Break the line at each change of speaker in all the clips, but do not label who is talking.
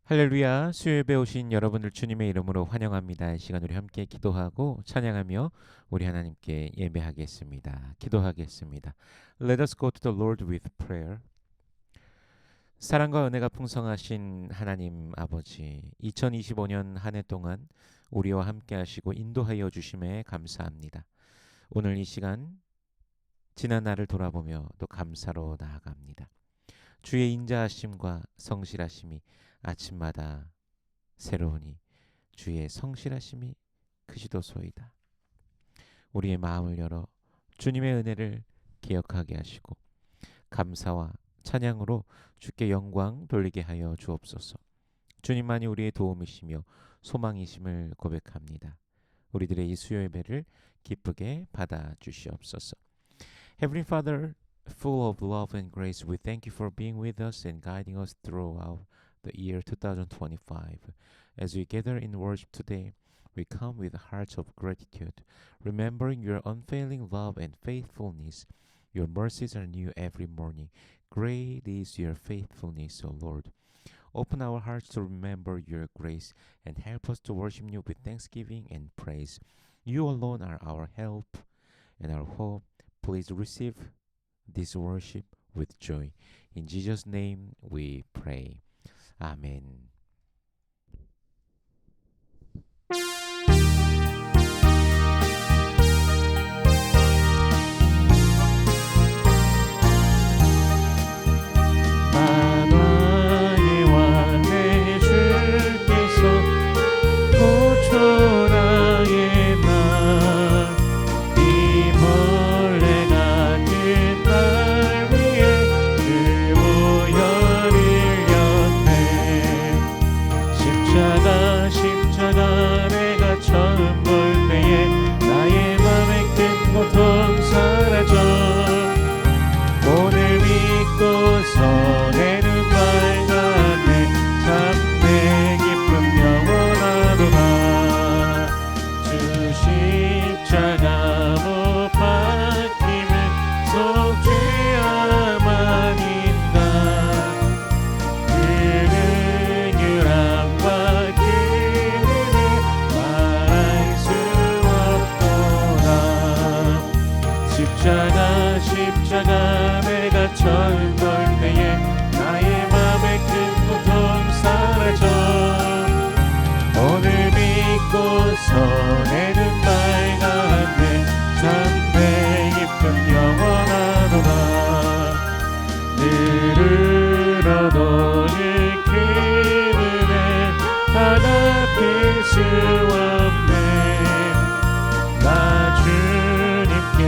할렐루야, 수요일에 오신 여러분들 주님의 이름으로 환영합니다. 이 시간 우리 함께 기도하고 찬양하며 우리 하나님께 예배하겠습니다. 기도하겠습니다. Let us go to the Lord with prayer. 사랑과 은혜가 풍성하신 하나님 아버지, 2025년 한 해 동안 우리와 함께 하시고 인도하여 주심에 감사합니다. 오늘 이 시간 지난 날을 돌아보며 또 감사로 나아갑니다. 주의 인자하심과 성실하심이 아침마다 새로우니 주의 성실하심이 크시도소이다. 우리의 마음을 열어 주님의 은혜를 기억하게 하시고 감사와 찬양으로 주께 영광 돌리게 하여 주옵소서. 주님만이 우리의 도움이시며 소망이심을 고백합니다. 우리들의 이 수요 예배를 기쁘게 받아 주시옵소서. Heavenly Father, full of love and grace, we thank you for being with us and guiding us throughout the year 2025. As we gather in worship today, we come with hearts of gratitude, remembering your unfailing love and faithfulness. Your mercies are new every morning. Great is your faithfulness, O Lord. Open our hearts to remember your grace and help us to worship you with thanksgiving and praise. You alone are our help and our hope. Please receive this worship with joy. In Jesus' name we pray. 아멘. 만왕의 왕 내 주께서 보초라의 날 이 벌레 같은 날 위에 그 보혈을 십자가 내가 처음 볼 때에 나의 맘의 큰 고통 사라져 오늘 믿고서 내 눈 밝았네. 참 내 기쁨 영원하도다. 주 십자가 못 박힘을 속죄야만 인다. 십자가 내가 처음 볼 때에 나의 맘의 큰 고통 사라져 오늘 믿고서 내 눈 밝았네. 참 내 기쁨 영원하도다. 늘 울어도 그 은혜 하나뿐 수 없네. 나 주님께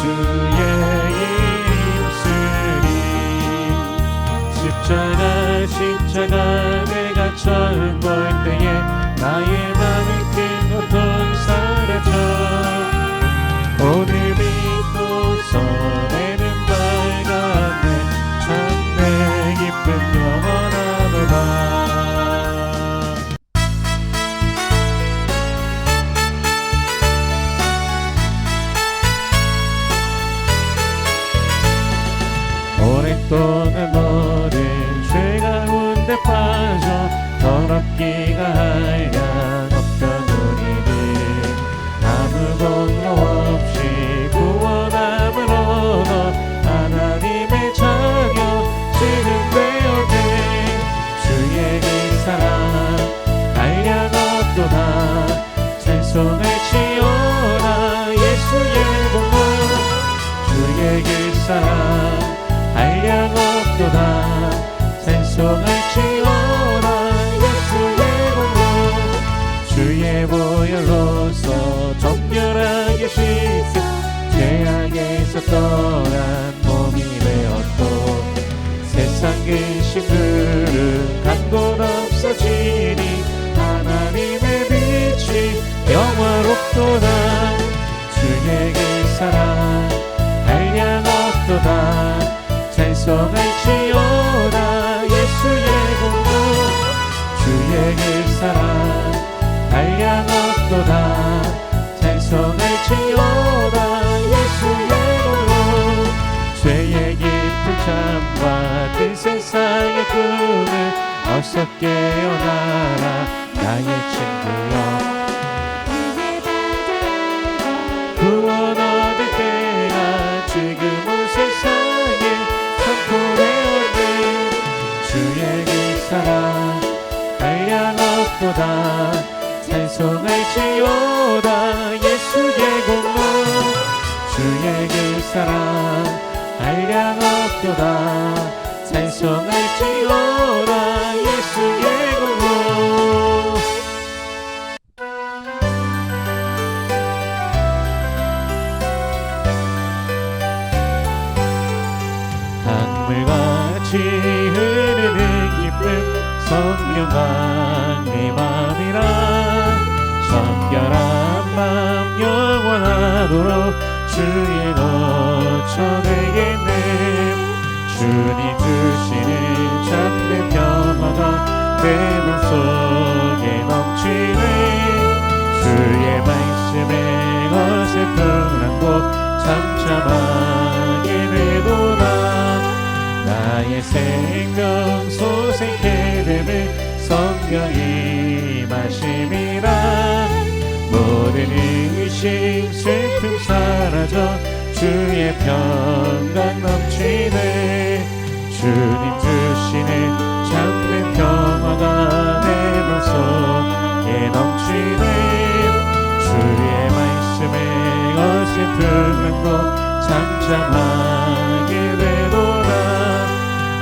주의 입술이 십자가 내가 처음 볼 때에 나의 맘의 큰 고통 사라져 오늘 믿고서 내 눈 밝았네. 참 내 기쁨 영원하도다. 오랫동안 모든 죄 가운데 빠져 더럽기가 하얀 없던 우리들 아무 공로 없이 구원함을 얻어 하나님의 자녀 지금 되었네. 주의 그 사랑 한량 없도다. 찬송을 지어라 예수의 공로. 주의 그 사랑 한량 없도다. 찬송을 지어라 예수의 공로. 주의 보혈로서 정결하게 씻음 죄악에서 떠난 몸이 되었고 세상 근심들은 간곳 없어지니 하나님의 빛이 영화롭도다. 주의 그 사랑 한량 없도다. 찬송을 지어라 예수의 공로. 주의 그 사랑 한량 없도다. 찬송을 지어라 예수의 공로. 죄의 깊은 자 밤과 그 세상의 꿈을 어서 깨어나라 나의 친구여 구원 얻을 때가 지금은 세상에 선포되어 있는 주의 그 사랑 한량 없도다 찬송할지어다 예수의 공로 주의 그 사랑 한량 없도다 찬송할지어다 예수의 공로 강물같이 흐르는 기쁨 성령아 내 맘이라 정결한 맘 영원하도록 주의 거처 되겠네 주님 주시는 참된 평화가 내 맘속에 넘치네 주의 말씀에 어설픈 곳 잠잠하게 되도다 나의 생명 소생케 되는 성령이 마심이라 모든 의심 슬픔 사라져 주의 평강 넘치네 주님 주시는 참된 평화가 내 맘속에 넘치네 주의 말씀에 어설픈 곳 잠잠하게 되도다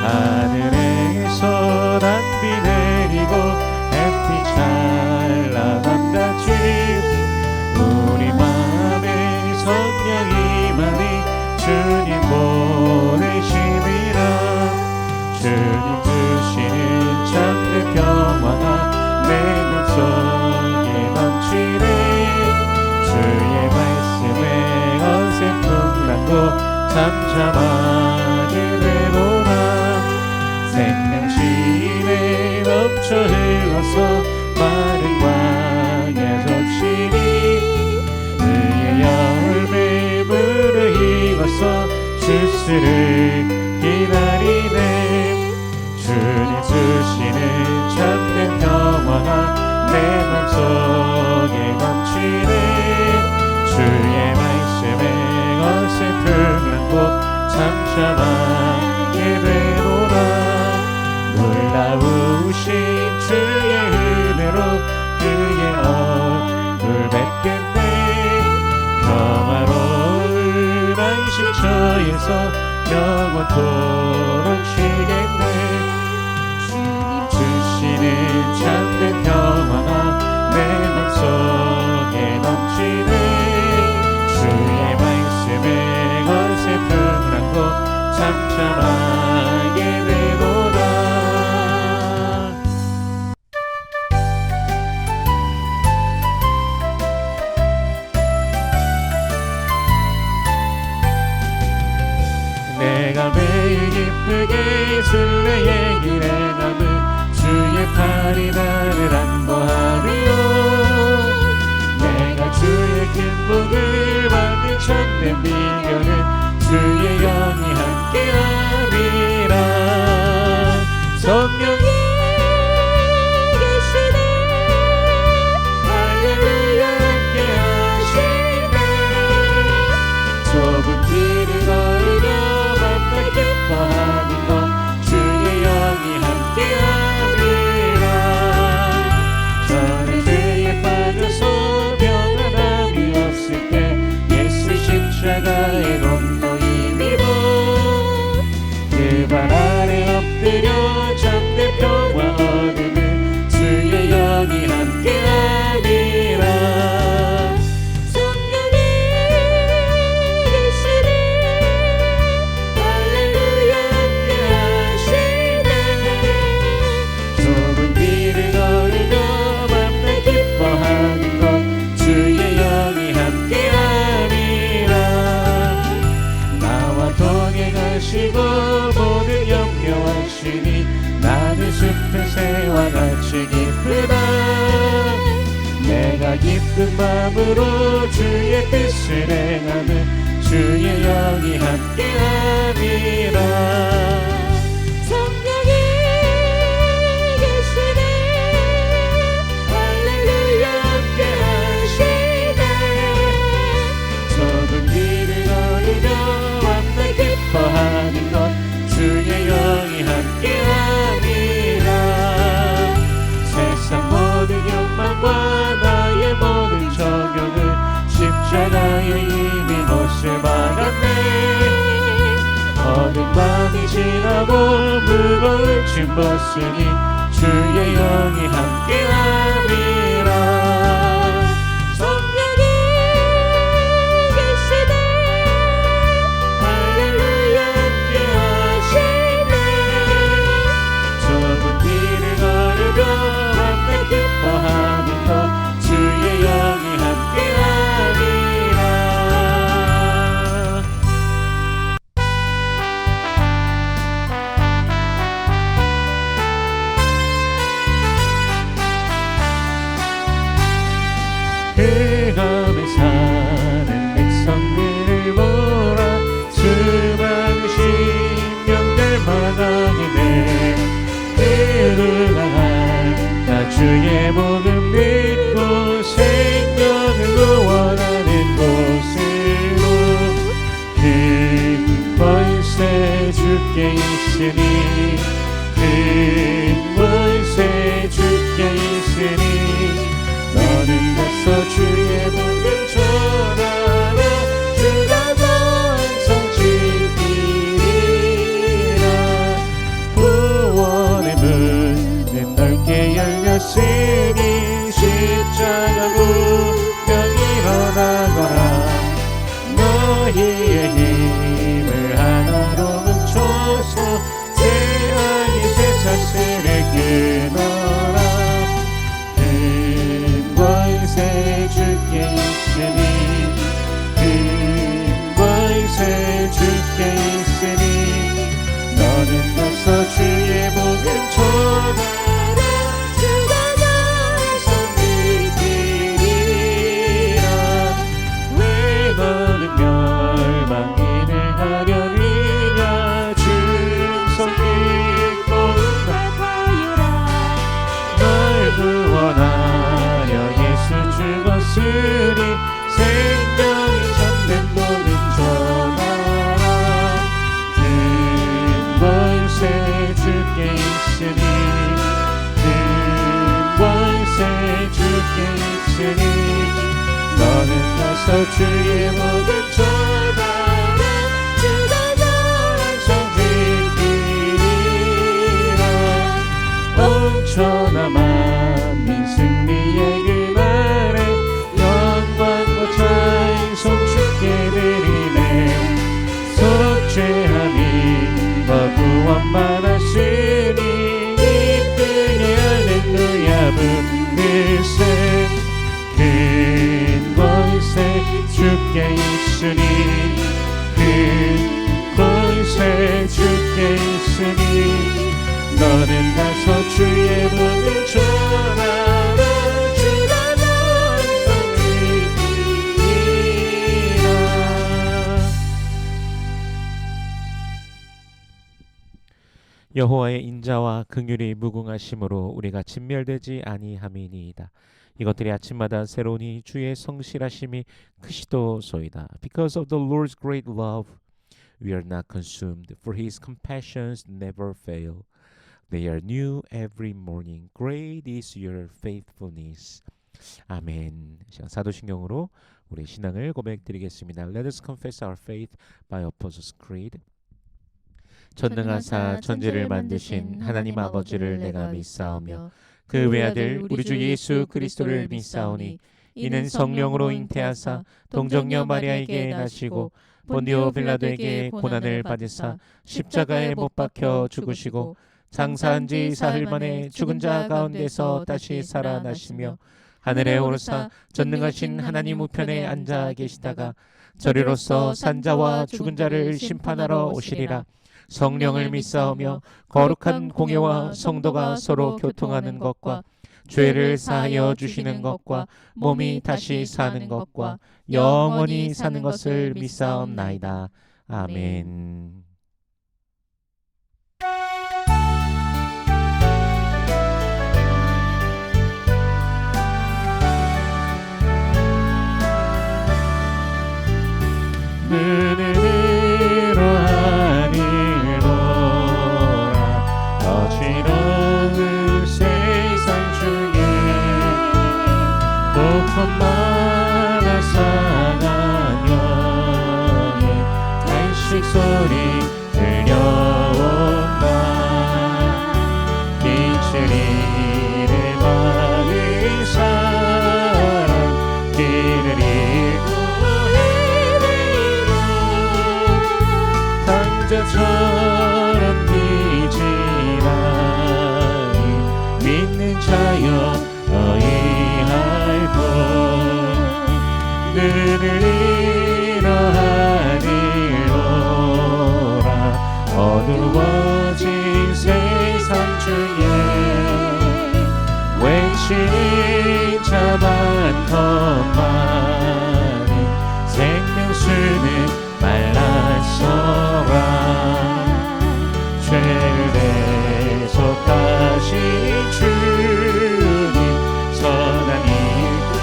하늘에서 단비 내리고 햇빛 찬란함같이 우리 맘에 성령이만이 주님 보내심이라 주님 주시는 참된 평화가 내 맘속에 넘치네 주의 말씀에 어설픈 곳 잠잠하게 되도다 생명심에 넘쳐 흘러서 마른 광야 적시니 그의 열매 무르익어서 주스를 기다리네 주님 주시는 참된 평화가 내 맘속에 넘치네 주의 말씀에 어설픈 곳 잠잠하게 되도다 놀라우신 주의 은혜로 그의 얼굴 뵙겠네 평화로운 안식처에서 영원토록 쉬겠네 주님 주시는 참된 평화가 내 맘속에 넘치네 주의 말씀에 어설픈 곳 잠잠하게 되도다 내가 매일 기쁘게 순례의 길에 남은 주의 팔이 나를 안보하리요 내가 주의 큰 복을 받는 참된 비결은 주의 영이 함께함이라 성령이 계시네 할렐루야 함께하시네 좁은 길을 걸으며 맘껏 기뻐하는 것 주의 영이 함께함이라 저는 죄에 빠져서 평안함이 없을 때 예수 십자가의 공로 발 아래 엎드려 참된 평화 얻으면 주의 영이 함께하리라 성령이 계시네 할렐루야 함께하시네 좁은 길을 걸으며 맘껏 기뻐하는 것 주의 영이 함께하리라 나와 동행하시고 나는 숲의 새와 같이 기쁘다 내가 기쁜 마음으로 주의 뜻을 행하면 주의 영이 함께함이라.
성령이 계시네 할렐루야 함께하시네.
좁은 길을 걸으며 왕나 기뻐하는 것 주의 영이 함께함이라. 세상 모든 욕망과 나의 모든 정욕을 십자가에 이미 못을 박았네. 어둠 밤이 지나고 무거운 짐 벗으니 주의 영이 함께함이라.
성령이 계시네 할렐루야 함께하시네.
좁은 길을 걸으며 함께 기뻐하는 것 주의 영이 함께하리라. 흑암에 사는 백성들을 보라. 수많은 심령들 마당이네. 그들아가 나 주의 복음 믿고 생명을 구원하는 곳으로. 큰 권세 주께 있으니 큰 권세 주께 있으니 너는 가서 주의 복음 전하라. 주가 완성 지키리라. 구원의 문은 넓게 열렸으니 십자가 운명 일어나거라. 너희의 힘을 하나로 뭉쳐서 재앙의 쇠사슬을 끊어라. 큰 권세 주께 있으니 큰 권세 주께 있으니 너는 가서 주의 복음 전하라.
주가 나에서
믿기리라. 왜 너는 멸망인을 하려느냐. 충성 믿고
응답하여라.
널 구원하려 예수 죽었으니 생명이 참된 복음 전하라. 큰 권세 주께 있으니 큰 권세 주께 있으니 너는 가서 주의 복음 전하라.
주가
완성 지키리라. 온 천하 만민 승리의 그날에 영광과 찬송 주께 드리네. 속죄함과 구원만 하시니 이 땅에 할렐루야 부르세. 큰 권세 주께 있으니 큰 권세 주께 있으니 너는 가서 주의 복음 전하라. 주가 완성 지키리라. 여호와의 인자와 긍휼이 무궁하심으로 우리가 진멸되지 아니함이니이다. 이것들이 아침마다 새로우니 주의 성실하심이 크시도소이다. Because of the Lord's great love we are not consumed, for his compassions never fail. They are new every morning. Great is your faithfulness. 아멘. 사도신경으로 우리 신앙을 고백드리겠습니다. Let us confess our faith by Apostles' Creed. 전능하사 천지를 만드신 하나님 아버지를 내가 믿사오며 그 외아들 우리 주 예수 그리스도를 믿사오니 이는 성령으로 잉태하사 동정녀 마리아에게 나시고 본디오 빌라도에게 고난을 받으사 십자가에 못 박혀 죽으시고 장사한 지 사흘 만에 죽은 자 가운데서 다시 살아나시며 하늘에 오르사 전능하신 하나님 우편에 앉아 계시다가 저리로서 산자와 죽은 자를 심판하러 오시리라. 성령을 믿사오며 거룩한 공예와 성도가 서로 교통하는 것과 죄를 사하여 주시는 것과 몸이 다시 사는 것과 영원히 사는 것을 믿사옵나이다. 아멘. 눈으로 하늘 보라 어지러운 세상 중에 복음마다 상한 영의 탄식 소리 들려온다. 빛을 잃을 많은 사람 길을 잃고 저처럼 비지나니 믿는 자여 어이할고 눈을 잃어 하늘 보라 어두워진 세상 중에 외치는 자 많건만이 생명수는 말랐어라. 죄를 대속하신 주님 선한 이끌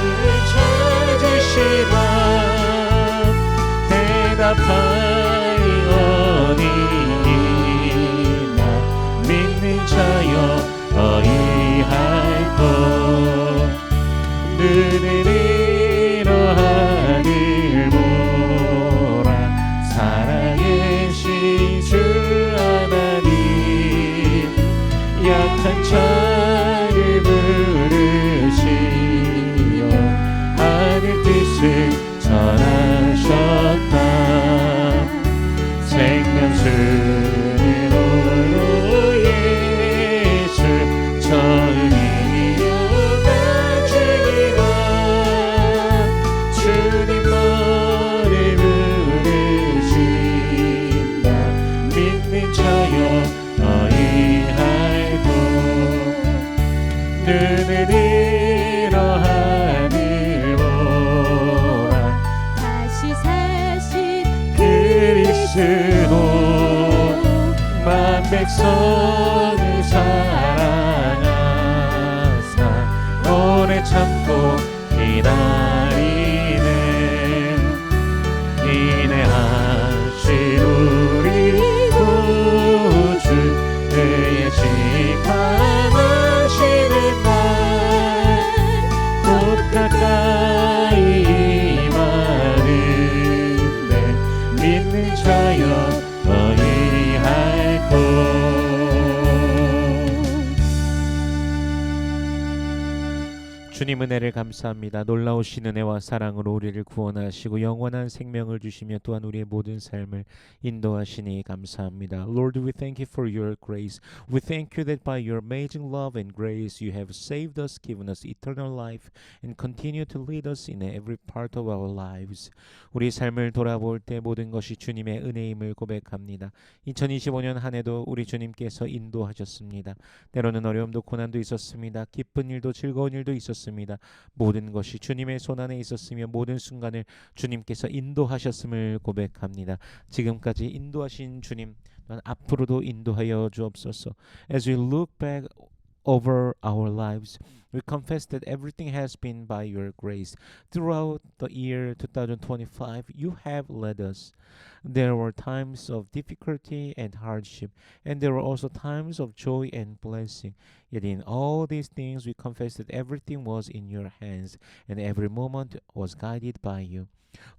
찾으시라. 대답하리 어디 있나 믿는 자여 어이할고 눈을 잃어 하늘 보라 살아계신 주 하나님 약한 자를 부르시어 하늘 뜻을 전하셨다. 생명수는 홀로 예수 전이여 가주리라. 주님 너를 부르신다. 믿는 자여 어이할고 눈을 잃어 하늘 보라
다시 사신
그리스도 만 백성을 사랑하사 오래 참고 기다리네. 인내하신 우리 구주 그의 심판하시는 날 곧 가까이 임하는데 믿는 자여 어이할고. 주님 은혜를 감사합니다. 놀라우신 은혜와 사랑으로 우리를 구원하시고 영원한 생명을 주시며 또한 우리의 모든 삶을 인도하시니 감사합니다. Lord, we thank you for your grace. We thank you that by your amazing love and grace you have saved us, given us eternal life, and continue to lead us in every part of our lives. 우리 삶을 돌아볼 때 모든 것이 주님의 은혜임을 고백합니다. 2025년 한 해도 우리 주님께서 인도하셨습니다. 때로는 어려움도 고난도 있었습니다. 기쁜 일도 즐거운 일도 있었습니다. 모든 것이 주님의 손안에 있었으며 모든 순간을 주님께서 인도하셨음을 고백합니다. 지금까지 인도하신 주님 또한 앞으로도 인도하여 주옵소서. As we look back over our lives, we confess that everything has been by your grace. Throughout the year 2025, you have led us. There were times of difficulty and hardship, and there were also times of joy and blessing. Yet in all these things, we confess that everything was in your hands, and every moment was guided by you.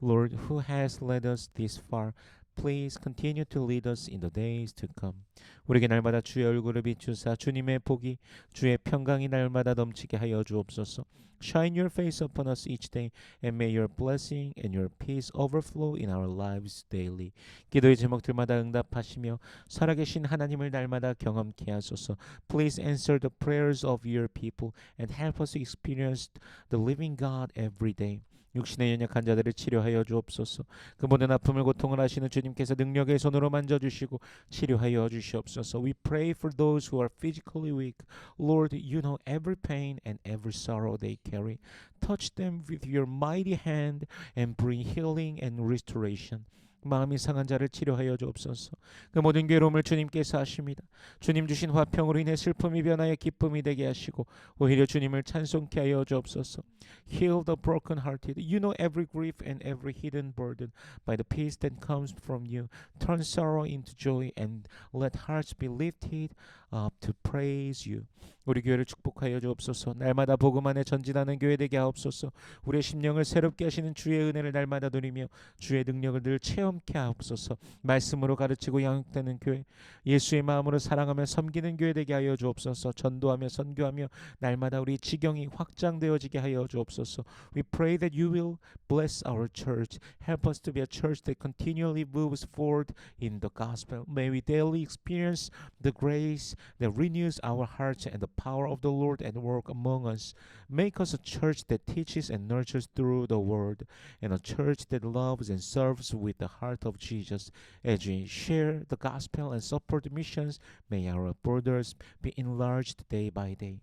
Lord, who has led us this far, please continue to lead us in the days to come. 우리에게 날마다 주의 얼굴을 비추사 주님의 복이 주의 평강이 날마다 넘치게 하여 주옵소서. Shine your face upon us each day and may your blessing and your peace overflow in our lives daily. 기도의 제목들마다 응답하시며 살아계신 하나님을 날마다 경험케 하소서. Please answer the prayers of your people and help us experience the living God every day. 육신의 연약한 자들을 치료하여 주옵소서. 그 모든 아픔을 고통을 하시는 주님께서 능력의 손으로 만져주시고 치료하여 주시옵소서. We pray for those who are physically weak. Lord, you know every pain and every sorrow they carry. Touch them with your mighty hand and bring healing and restoration. 마음이 상한 자를 치료하여 주옵소서. 그 모든 괴로움을 주님께서 하십니다. 주님 주신 화평으로 인해 슬픔이 변하여 기쁨이 되게 하시고 오히려 주님을 찬송케 하여 주옵소서. Heal the broken-hearted. You know every grief and every hidden burden by the peace that comes from you. Turn sorrow into joy and let hearts be lifted up to praise you. 우리 교회를 축복하여 주옵소서. 날마다 복음 안에 전진하는 교회 되게 하옵소서. 우리의 심령을 새롭게 하시는 주의 은혜를 날마다 누리며 주의 능력을 늘 체험케 하옵소서. 말씀으로 가르치고 양육되는 교회, 예수의 마음으로 사랑하며 섬기는 교회 되게 하여 주옵소서. 전도하며 선교하며 날마다 우리 지경이 확장되어지게 하여 주옵소서. We pray that you will bless our church. Help us to be a church that continually moves forward in the gospel. May we daily experience the grace that renews our hearts and the power of the Lord at work among us. Make us a church that teaches and nurtures through the word, and a church that loves and serves with the heart of Jesus. As we share the gospel and support missions, may our borders be enlarged day by day.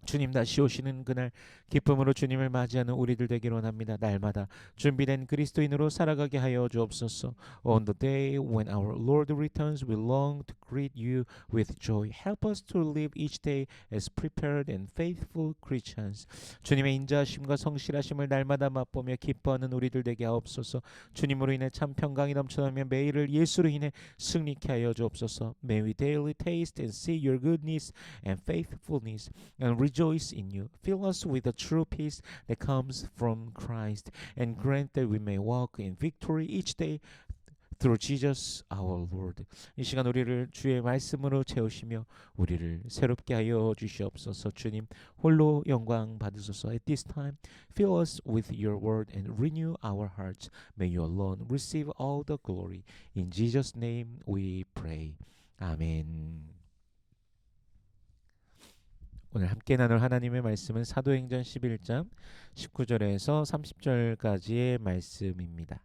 주님 다시 오시는 그날 기쁨으로 주님을 맞이하는 우리들 되기를 원합니다. 날마다 준비된 그리스도인으로 살아가게 하여 주옵소서. On the day when our Lord returns, we long to greet you with joy. Help us to live each day as prepared and faithful Christians. 주님의 인자하심과 성실하심을 날마다 맛보며 기뻐하는 우리들 되게 하옵소서. 주님으로 인해 참 평강이 넘쳐나며 매일을 예수로 인해 승리케 하여 주옵소서. May we daily taste and see your goodness and faithfulness and rejoice in you. Fill us with the true peace that comes from Christ and grant that we may walk in victory each day through Jesus our Lord. 이 시간 우리를 주의 말씀으로 채우시며 우리를 새롭게 하여 주시옵소서. 주님 홀로 영광 받으소서. At this time fill us with your word and renew our hearts. May you alone receive all the glory. In Jesus' name we pray. 아멘. 오늘 함께 나눌 하나님의 말씀은 사도행전 11장 19절에서 30절까지의 말씀입니다.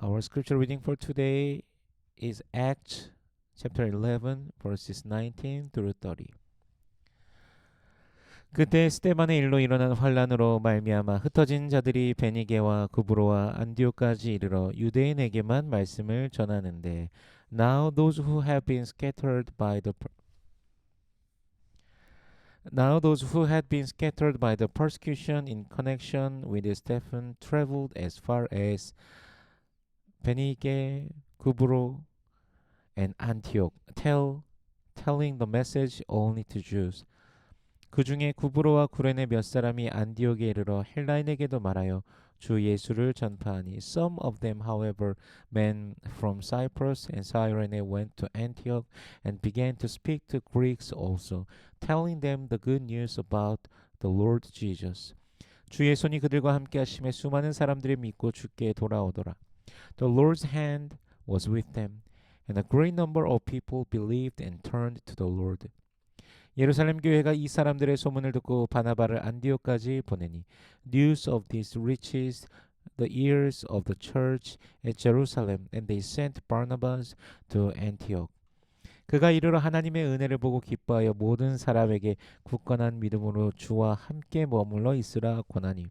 Our scripture reading for today is Acts chapter 11 verses 19 through 30. 그때 스데반의 일로 일어난 환란으로 말미암아 흩어진 자들이 베니게와 구브로와 안디옥까지 이르러 유대인에게만 말씀을 전하는데 Now those who had been scattered by the persecution in connection with Stephen traveled as far as Benige, Kubro, and Antioch, telling the message only to Jews. 그 중에 구브로와 구레네 몇 사람이 안디옥에 이르러 헬라인에게도 말하여 주 예수를 전파하니. Some of them, however, men from Cyprus and Cyrene went to Antioch and began to speak to Greeks also, telling them the good news about the Lord Jesus. 주의 손이 그들과 함께 하심에 수많은 사람들이 믿고 주께 돌아오더라. The Lord's hand was with them, and a great number of people believed and turned to the Lord. 예루살렘 교회가 이 사람들의 소문을 듣고 바나바를 안디옥까지 보내니 news of this reaches the ears of the church at Jerusalem, and they sent Barnabas to Antioch. 그가 이르러 하나님의 은혜를 보고 기뻐하여 모든 사람에게 굳건한 믿음으로 주와 함께 머물러 있으라 권하니.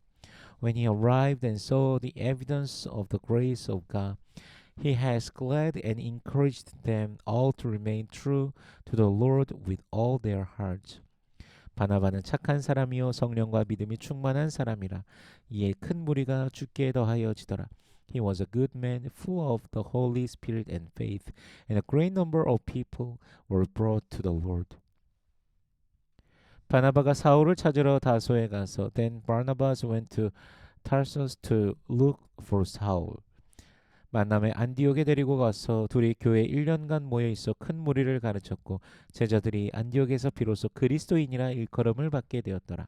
When he arrived and saw the evidence of the grace of God, he has glad and encouraged them all to remain true to the Lord with all their hearts. 바나바는 착한 사람이요 성령과 믿음이 충만한 사람이라. 이에 큰 무리가 주께 더하여지더라. He was a good man, full of the Holy Spirit and faith, and a great number of people were brought to the Lord. 바나바가 사울을 찾으러 다소에 가서 Then Barnabas went to Tarsus to look for Saul. 만남에 안디옥에 데리고 가서 둘이 교회 1년간 모여 있어 큰 무리를 가르쳤고 제자들이 안디옥에서 비로소 그리스도인이라 일컬음을 받게 되었더라.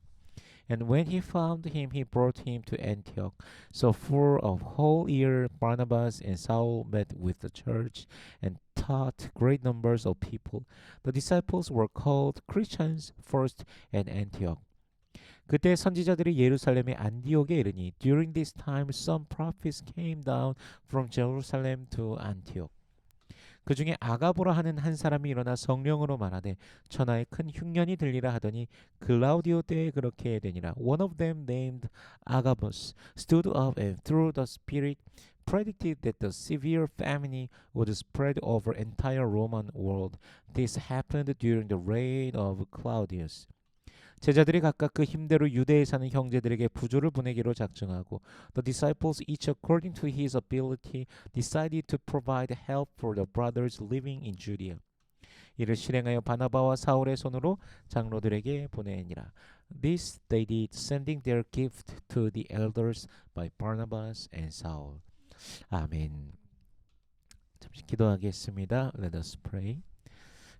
And when he found him, he brought him to Antioch. So for a whole year, Barnabas and Saul met with the church and taught great numbers of people. The disciples were called Christians first at Antioch. 그때 선지자들이 예루살렘의 안디옥에 이르니 During this time some prophets came down from Jerusalem to Antioch. 그 중에 아가보라 하는 한 사람이 일어나 성령으로 말하되 천하에 큰 흉년이 들리라 하더니 글라우디오 때에 그렇게 되니라. One of them named Agabus stood up and through the spirit predicted that the severe famine would spread over entire Roman world. This happened during the reign of Claudius. 제자들이 각각 그 힘대로 유대에 사는 형제들에게 부조를 보내기로 작정하고 The disciples each according to his ability decided to provide help for the brothers living in Judea. 이를 실행하여 바나바와 사울의 손으로 장로들에게 보내니라. This they did, sending their gift to the elders by Barnabas and Saul. 아멘. 잠시 기도하겠습니다. Let us pray.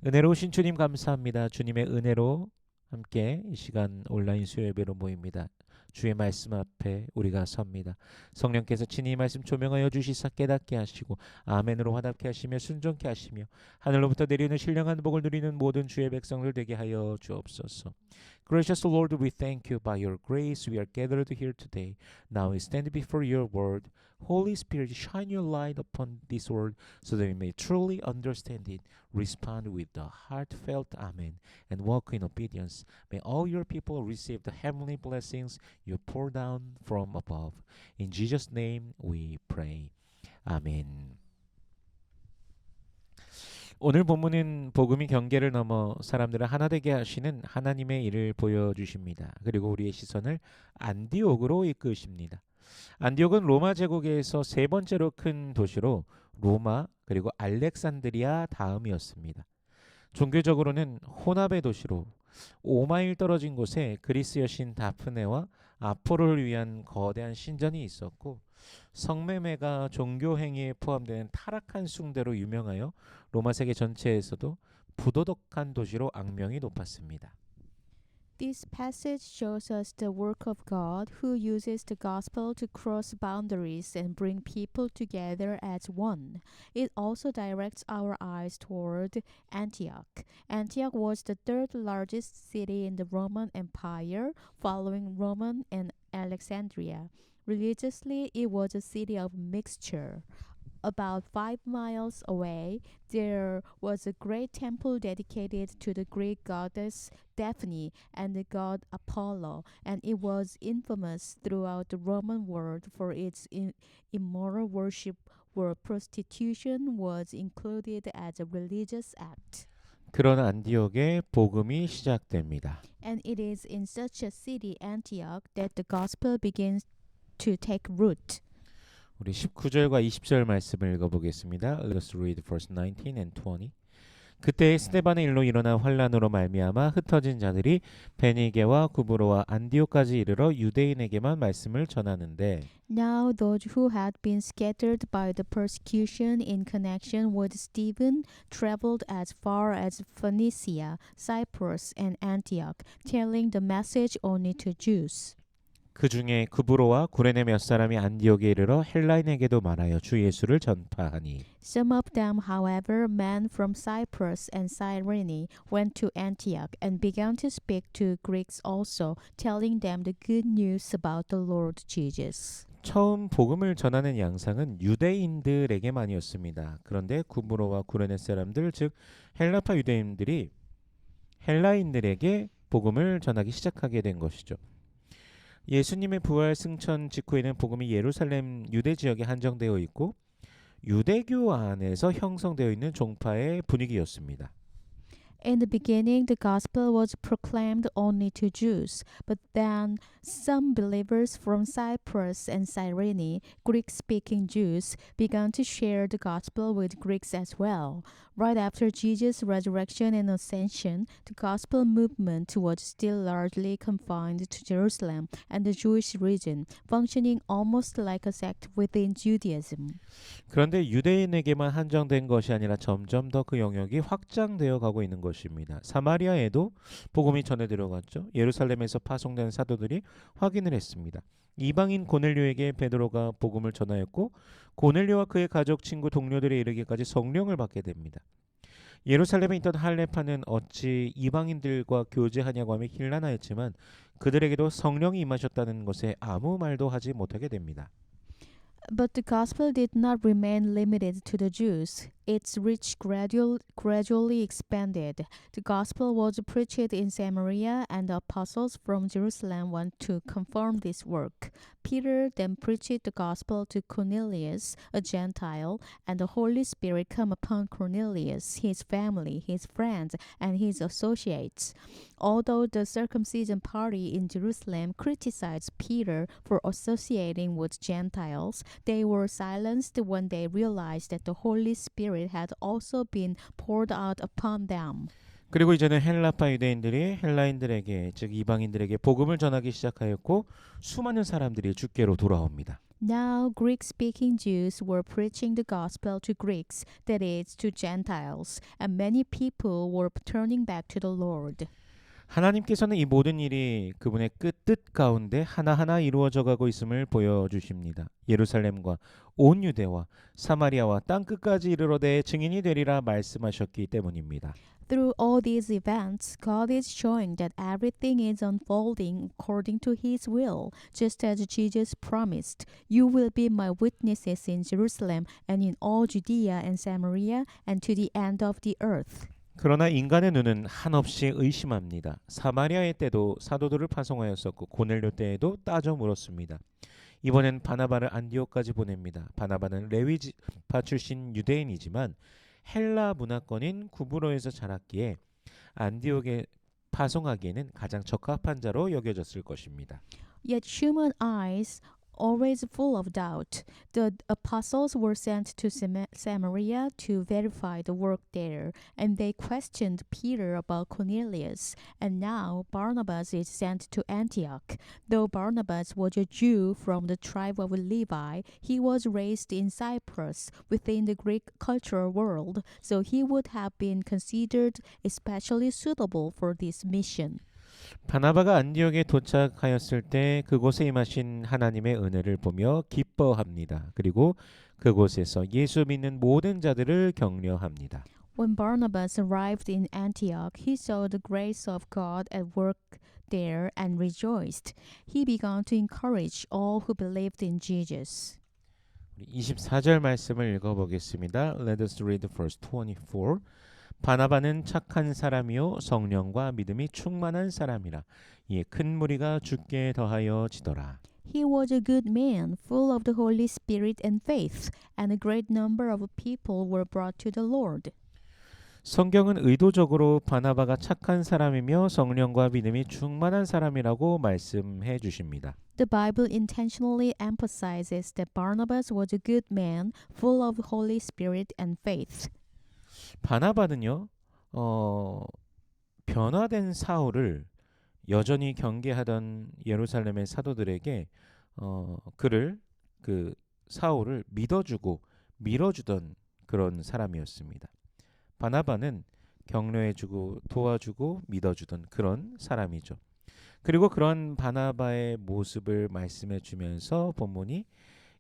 은혜로우신 주님 감사합니다. 주님의 은혜로 함께 이 시간 온라인 수요예배로 모입니다. 주의 말씀 앞에 우리가 섭니다. 성령께서 친히 이 말씀 조명하여 주시사 깨닫게 하시고 아멘으로 화답게 하시며 순종케 하시며 하늘로부터 내리는 신령한 복을 누리는 모든 주의 백성들 되게 하여 주옵소서. Gracious Lord, we thank you. By your grace we are gathered here today. Now we stand before your word. Holy Spirit, shine your light upon this word so that we may truly understand it, respond with the heartfelt amen, and walk in obedience. May all your people receive the heavenly blessings you pour down from above. In Jesus' name we pray. 아멘. 오늘 본문은 복음이 경계를 넘어 사람들을 하나 되게 하시는 하나님의 일을 보여주십니다. 그리고 우리의 시선을 안디옥으로 이끄십니다. 안디옥은 로마 제국에서 세 번째로 큰 도시로 로마 그리고 알렉산드리아 다음이었습니다. 종교적으로는 혼합의 도시로 5마일 떨어진 곳에 그리스 여신 다프네와 아포로를 위한 거대한 신전이 있었고 성매매가 종교 행위에 포함되는 타락한 숭배로 유명하여 로마 세계 전체에서도 부도덕한 도시로 악명이 높았습니다.
This passage shows us the work of God who uses the gospel to cross boundaries and bring people together as one. It also directs our eyes toward Antioch. Antioch was the third largest city in the Roman Empire, following Rome and Alexandria. Religiously, it was a city of mixture. About 5 miles away, there was a great temple dedicated to the Greek goddess Daphne and the god Apollo, and it was infamous throughout the Roman world for its immoral worship, where prostitution was included as a religious act.
그런 안디옥에 복음이 시작됩니다.
And it is in such a city, Antioch, that the gospel begins to take root.
우리 19절과 20절 말씀을 읽어보겠습니다. Let's read verse 19 and 20. 그때 스데반의 일로 일어나 환란으로 말미암아 흩어진 자들이 베니게와 구브로와 안디옥까지 이르러 유대인에게만 말씀을 전하는데
Now those who had been scattered by the persecution in connection with Stephen traveled as far as Phoenicia, Cyprus, and Antioch, telling the message only to Jews.
그 중에 구브로와 구레네 몇 사람이 안디옥에 이르러 헬라인에게도 말하여 주 예수를 전파하니
Some of them, however, men from Cyprus and Cyrene, went to Antioch and began to speak to Greeks also, telling them the good news about the Lord Jesus.
처음 복음을 전하는 양상은 유대인들에게만이었습니다. 그런데 구브로와 구레네 사람들 즉 헬라파 유대인들이 헬라인들에게 복음을 전하기 시작하게 된 것이죠. 예수님의 부활 승천 직후에는 복음이 예루살렘 유대 지역에 한정되어 있고 유대교 안에서 형성되어 있는 종파의 분위기였습니다.
In the beginning, the gospel was proclaimed only to Jews, but then some believers from Cyprus and Cyrene, Greek-speaking Jews, began to share the gospel with Greeks as well. Right after Jesus' resurrection and ascension, the gospel movement was still largely confined to Jerusalem and the Jewish region, functioning almost like a sect within Judaism.
그런데 유대인에게만 한정된 것이 아니라 점점 더 그 영역이 확장되어 가고 있는 것입니다. 사마리아에도 복음이 전해 들어갔죠. 예루살렘에서 파송된 사도들이 확인을 했습니다. 이방인 고넬료에게 베드로가 복음을 전하였고 고넬료와 그의 가족, 친구, 동료들에 이르기까지 성령을 받게 됩니다. 예루살렘에 있던 할례파는 어찌 이방인들과 교제하냐고 하며 힐난하였지만 그들에게도 성령이 임하셨다는 것에 아무 말도 하지 못하게 됩니다.
But the gospel did not remain limited to the Jews. Its reach gradually expanded. The gospel was preached in Samaria, and the apostles from Jerusalem went to confirm this work. Peter then preached the gospel to Cornelius, a Gentile, and the Holy Spirit came upon Cornelius, his family, his friends, and his associates. Although the circumcision party in Jerusalem criticized Peter for associating with Gentiles, they were silenced when they realized that the Holy Spirit had also been poured out upon them.
그리고 이제는 헬라파 유대인들이 헬라인들에게 즉 이방인들에게 복음을 전하기 시작하였고 수많은 사람들이 주께로 돌아옵니다.
Now Greek-speaking Jews were preaching the gospel to Greeks, that is, to Gentiles, and many people were turning back to the Lord.
하나님께서는 이 모든 일이 그분의 뜻 가운데 하나하나 이루어져 가고 있음을 보여주십니다. 예루살렘과 온 유대와 사마리아와 땅 끝까지 이르러 내 증인이 되리라 말씀하셨기 때문입니다.
Through all these events, God is showing that everything is unfolding according to His will, just as Jesus promised. You will be my witnesses in Jerusalem and in all Judea and Samaria and to the end of the earth.
그러나 인간의 눈은 한없이 의심합니다. 사마리아의 때도 사도들을 파송하였었고 고넬료 때에도 따져 물었습니다. 이번엔 바나바를 안디옥까지 보냅니다. 바나바는 레위파 출신 유대인이지만 헬라 문화권인 구브로에서 자랐기에 안디옥에 파송하기에는 가장 적합한 자로 여겨졌을 것입니다.
Yet human eyes always full of doubt. The apostles were sent to Samaria to verify the work there, and they questioned Peter about Cornelius. And now Barnabas is sent to Antioch. Though Barnabas was a Jew from the tribe of Levi, he was raised in Cyprus within the Greek cultural world, so he would have been considered especially suitable for this mission.
바나바가 안디옥에 도착하였을 때 그곳에 임하신 하나님의 은혜를 보며 기뻐합니다. 그리고 그곳에서 예수 믿는 모든 자들을 격려합니다.
When Barnabas arrived in Antioch, he saw the grace of God at work there and rejoiced. He began to encourage all who believed in Jesus.
24절 말씀을 읽어보겠습니다. Let us read verse 24. 바나바는 착한 사람이요 성령과 믿음이 충만한 사람이라 이에 큰 무리가 주께 더하여 지더라.
He was a good man, full of the Holy Spirit and faith, and a great number of people were brought to the Lord.
성경은 의도적으로 바나바가 착한 사람이며 성령과 믿음이 충만한 사람이라고 말씀해 주십니다.
The Bible intentionally emphasizes that Barnabas was a good man, full of Holy Spirit and faith.
바나바는요, 변화된 사울을 여전히 경계하던 예루살렘의 사도들에게 그 사울을 믿어주고 밀어주던 그런 사람이었습니다. 바나바는 격려해주고 도와주고 믿어주던 그런 사람이죠. 그리고 그런 바나바의 모습을 말씀해주면서 본문이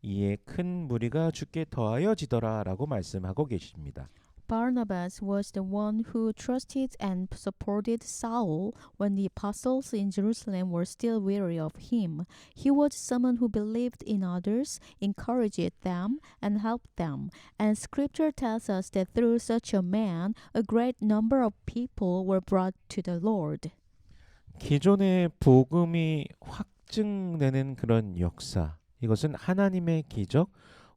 이에 큰 무리가 주께 더하여 지더라라고 말씀하고 계십니다.
Barnabas was the one who trusted and supported Saul when the apostles in Jerusalem were still weary of him. He was someone who believed in others, encouraged them, and helped them. And scripture tells us that through such a man, a great number of people were brought to the Lord.
기존의 복음이 확증되는 그런 역사, 이것은 하나님의 기적,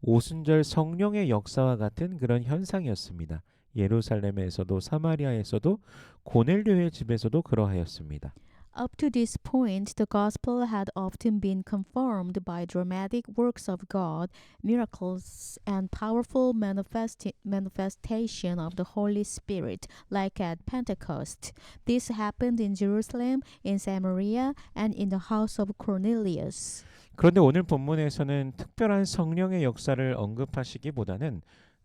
오순절 성령의 역사와 같은 그런 현상이었습니다. 예루살렘에서도 사마리아에서도 고넬료의 집에서도 그러하였습니다.
Up to this point, the gospel had often been confirmed by dramatic works of God, miracles, and powerful manifestation of the Holy Spirit, like at Pentecost. This happened in Jerusalem, in Samaria, and in the house of Cornelius.
그런데 오늘 본문에서는 특별한 성령의 역사를 언급하시기보다는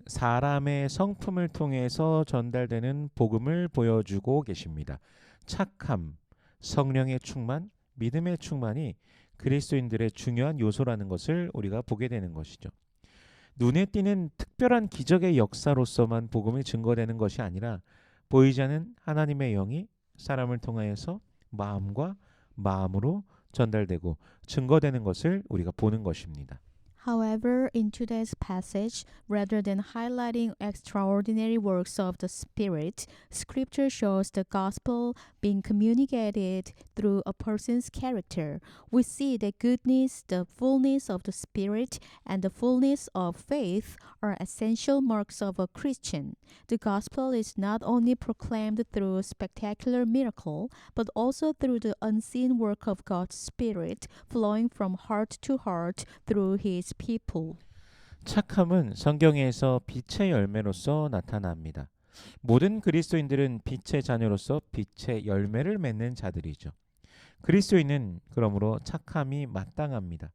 사람의 성품을 통해서 전달되는 복음을 보여주고 계십니다. 착함, 성령의 충만, 믿음의 충만이 그리스도인들의 중요한 요소라는 것을 우리가 보게 되는 것이죠. 눈에 띄는 특별한 기적의 역사로서만 복음이 증거되는 것이 아니라 보이지 않는 하나님의 영이 사람을 통하여서 마음과 마음으로 전달되고 증거되는 것을 우리가 보는 것입니다.
However, in today's passage, rather than highlighting extraordinary works of the Spirit, Scripture shows the gospel being communicated through a person's character. We see that goodness, the fullness of the Spirit, and the fullness of faith are essential marks of a Christian. The gospel is not only proclaimed through spectacular miracle, but also through the unseen work of God's Spirit flowing from heart to heart through His people.
착함은 성경에서 빛의 열매로서 나타납니다. 모든 그리스도인들은 빛의 자녀로서 빛의 열매를 맺는 자들이죠. 그리스도인은 그러므로 착함이 마땅합니다.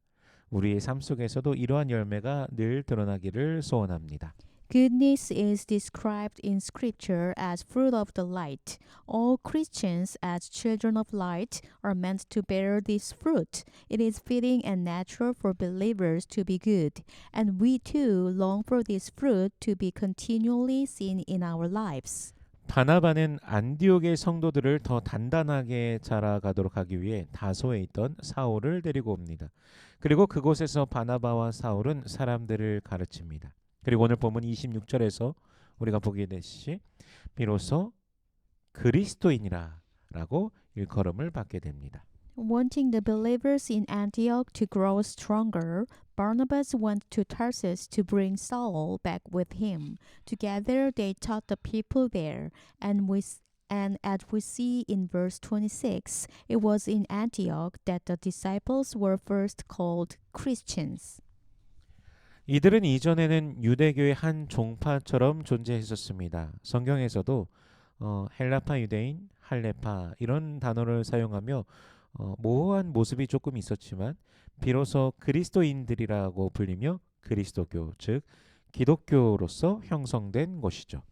우리의 삶 속에서도 이러한 열매가 늘 드러나기를 소원합니다.
Goodness is described in Scripture as fruit of the light. All Christians, as children of light, are meant to bear this fruit. It is fitting and natural for believers to be good, and we too long for this fruit to be continually seen in our lives.
바나바는 안디옥의 성도들을 더 단단하게 자라가도록 하기 위해 다소에 있던 사울을 데리고 옵니다. 그리고 그곳에서 바나바와 사울은 사람들을 가르칩니다. 그리고 오늘 본문 26절에서 우리가 보게 되시 비로소 그리스도인이라 라고 일컬음을 받게 됩니다.
Wanting the believers in Antioch to grow stronger, Barnabas went to Tarsus to bring Saul back with him. Together they taught the people there, and as we see in verse 26, it was in Antioch that the disciples were first called Christians.
이들은 이전에는 유대교의 한 종파처럼 존재했었습니다. 성경에서도 헬라파 유대인, 할레파 이런 단어를 사용하며 모호한 모습이 조금 있었지만 비로소 그리스도인들이라고 불리며 그리스도교, 즉 기독교로서 형성된 것이죠.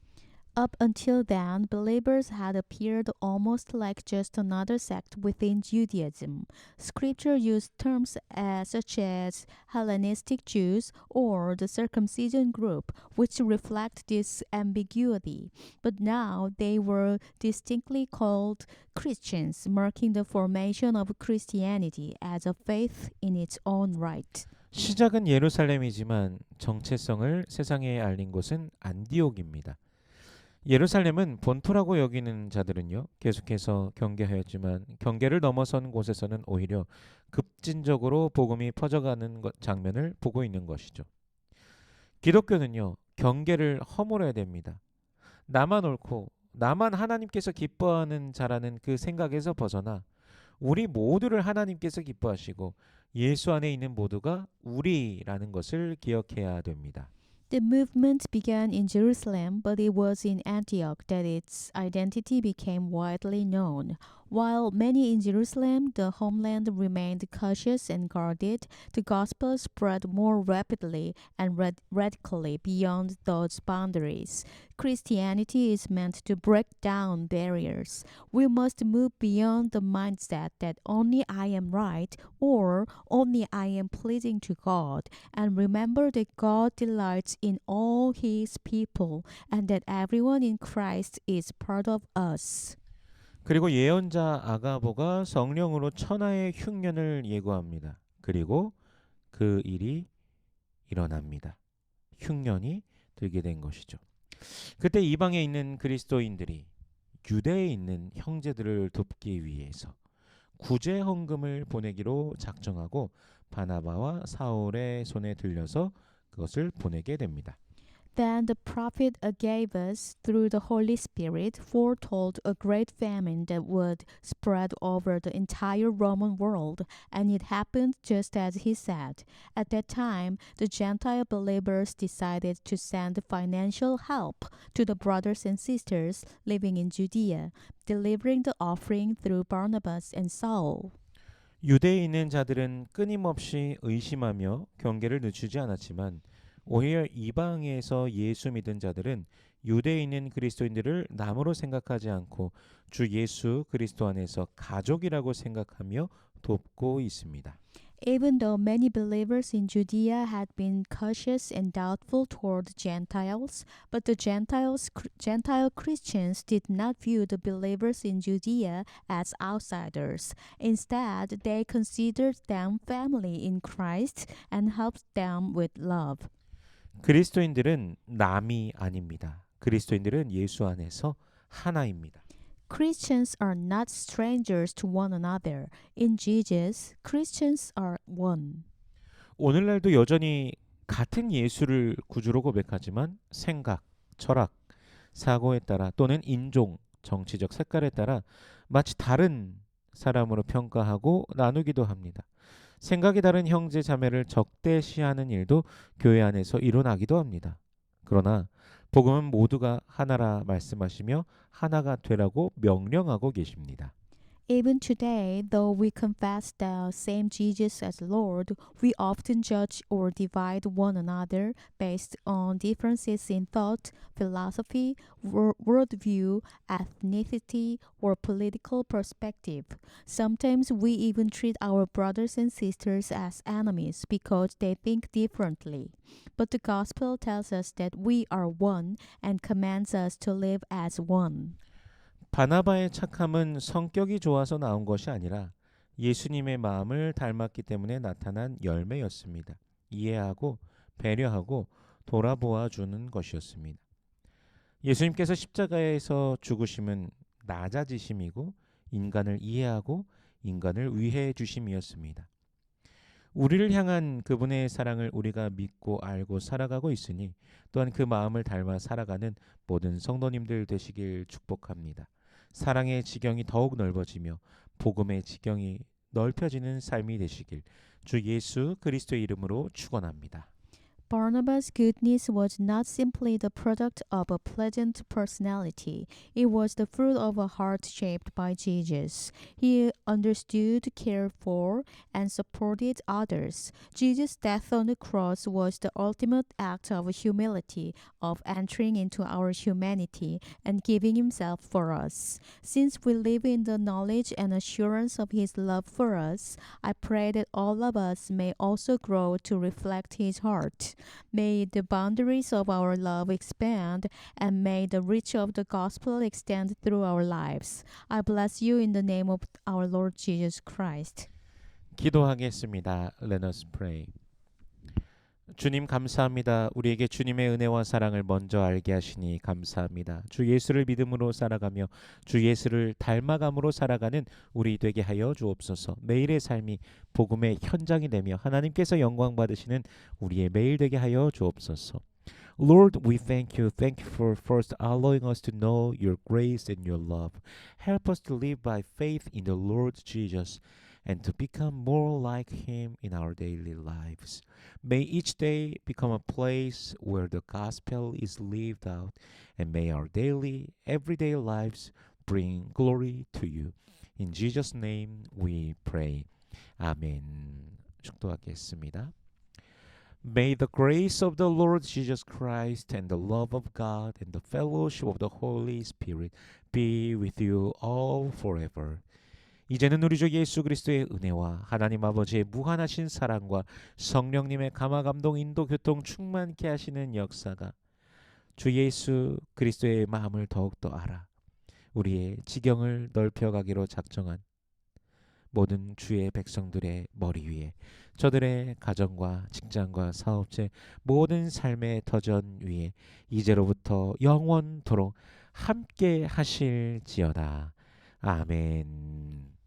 Up until then, believers had appeared almost like just another sect within Judaism. Scripture used terms such as Hellenistic Jews or the circumcision group, which reflect this ambiguity. But now they were distinctly called Christians, marking the formation of Christianity as a faith in its own right.
시작은 예루살렘이지만 정체성을 세상에 알린 곳은 안디옥입니다. 예루살렘은 본토라고 여기는 자들은요 계속해서 경계하였지만 경계를 넘어선 곳에서는 오히려 급진적으로 복음이 퍼져가는 장면을 보고 있는 것이죠. 기독교는요 경계를 허물어야 됩니다. 나만 옳고 나만 하나님께서 기뻐하는 자라는 그 생각에서 벗어나 우리 모두를 하나님께서 기뻐하시고 예수 안에 있는 모두가 우리라는 것을 기억해야 됩니다.
The movement began in Jerusalem, but it was in Antioch that its identity became widely known. While many in Jerusalem, the homeland, remained cautious and guarded, the gospel spread more rapidly and radically beyond those boundaries. Christianity is meant to break down barriers. We must move beyond the mindset that only I am right or only I am pleasing to God, and remember that God delights in all His people and that everyone in Christ is part of us.
그리고 예언자 아가보가 성령으로 천하의 흉년을 예고합니다. 그리고 그 일이 일어납니다. 흉년이 들게 된 것이죠. 그때 이방에 있는 그리스도인들이 유대에 있는 형제들을 돕기 위해서 구제 헌금을 보내기로 작정하고 바나바와 사울의 손에 들려서 그것을 보내게 됩니다.
Then the prophet Agabus, through the Holy Spirit, foretold a great famine that would spread over the entire Roman world, and it happened just as he said. At that time, the Gentile believers decided to send financial help to the brothers and sisters living in Judea, delivering the offering through Barnabas and Saul.
유대에 있는 자들은 끊임없이 의심하며 경계를 늦추지 않았지만 오히려 이방에서 예수 믿은 자들은 유대에 있는 그리스도인들을 남으로 생각하지 않고 주 예수 그리스도 안에서 가족이라고 생각하며 돕고 있습니다.
Even though many believers in Judea had been cautious and doubtful toward Gentiles, but the Gentile Christians did not view the believers in Judea as outsiders. Instead, they considered them family in Christ and helped them with love.
그리스도인들은 남이 아닙니다. 그리스도인들은 예수 안에서 하나입니다.
Christians are not strangers to one another. In Jesus, Christians are one.
오늘날도 여전히 같은 예수를 구주로 고백하지만 생각, 철학, 사고에 따라 또는 인종, 정치적 색깔에 따라 마치 다른 사람으로 평가하고 나누기도 합니다. 생각이 다른 형제 자매를 적대시하는 일도 교회 안에서 일어나기도 합니다. 그러나 복음은 모두가 하나라 말씀하시며 하나가 되라고 명령하고 계십니다.
Even today, though we confess the same Jesus as Lord, we often judge or divide one another based on differences in thought, philosophy, worldview, ethnicity, or political perspective. Sometimes we even treat our brothers and sisters as enemies because they think differently. But the gospel tells us that we are one and commands us to live as one.
바나바의 착함은 성격이 좋아서 나온 것이 아니라 예수님의 마음을 닮았기 때문에 나타난 열매였습니다. 이해하고 배려하고 돌아보아 주는 것이었습니다. 예수님께서 십자가에서 죽으심은 낮아지심이고 인간을 이해하고 인간을 위해 주심이었습니다. 우리를 향한 그분의 사랑을 우리가 믿고 알고 살아가고 있으니 또한 그 마음을 닮아 살아가는 모든 성도님들 되시길 축복합니다. 사랑의 지경이 더욱 넓어지며 복음의 지경이 넓혀지는 삶이 되시길 주 예수 그리스도의 이름으로 축원합니다.
Barnabas' goodness was not simply the product of a pleasant personality. It was the fruit of a heart shaped by Jesus. He understood, cared for, and supported others. Jesus' death on the cross was the ultimate act of humility, of entering into our humanity and giving himself for us. Since we live in the knowledge and assurance of his love for us, I pray that all of us may also grow to reflect his heart. May the boundaries of our love expand, and may the reach of the gospel extend through our lives. I bless you in the name of our Lord Jesus Christ.
기도하겠습니다. Let us pray. 주님 감사합니다. 우리에게 주님의 은혜와 사랑을 먼저 알게 하시니 감사합니다. 주 예수를 믿음으로 살아가며 주 예수를 닮아감으로 살아가는 우리 되게 하여 주옵소서. 매일의 삶이 복음의 현장이 되며 하나님께서 영광 받으시는 우리의 매일 되게 하여 주옵소서. Lord, we thank you. Thank you for first allowing us to know your grace and your love. Help us to live by faith in the Lord Jesus and to become more like him in our daily lives. May each day become a place where the gospel is lived out, and may our daily, everyday lives bring glory to you. In Jesus' name we pray. 아멘. 축도하겠습니다. May the grace of the Lord Jesus Christ and the love of God and the fellowship of the Holy Spirit be with you all forever. 이제는 우리 주 예수 그리스도의 은혜와 하나님 아버지의 무한하신 사랑과 성령님의 감화 감동 인도 교통 충만케 하시는 역사가 주 예수 그리스도의 마음을 더욱더 알아 우리의 지경을 넓혀가기로 작정한 모든 주의 백성들의 머리 위에 저들의 가정과 직장과 사업체 모든 삶의 터전 위에 이제로부터 영원토록 함께 하실지어다. 아멘.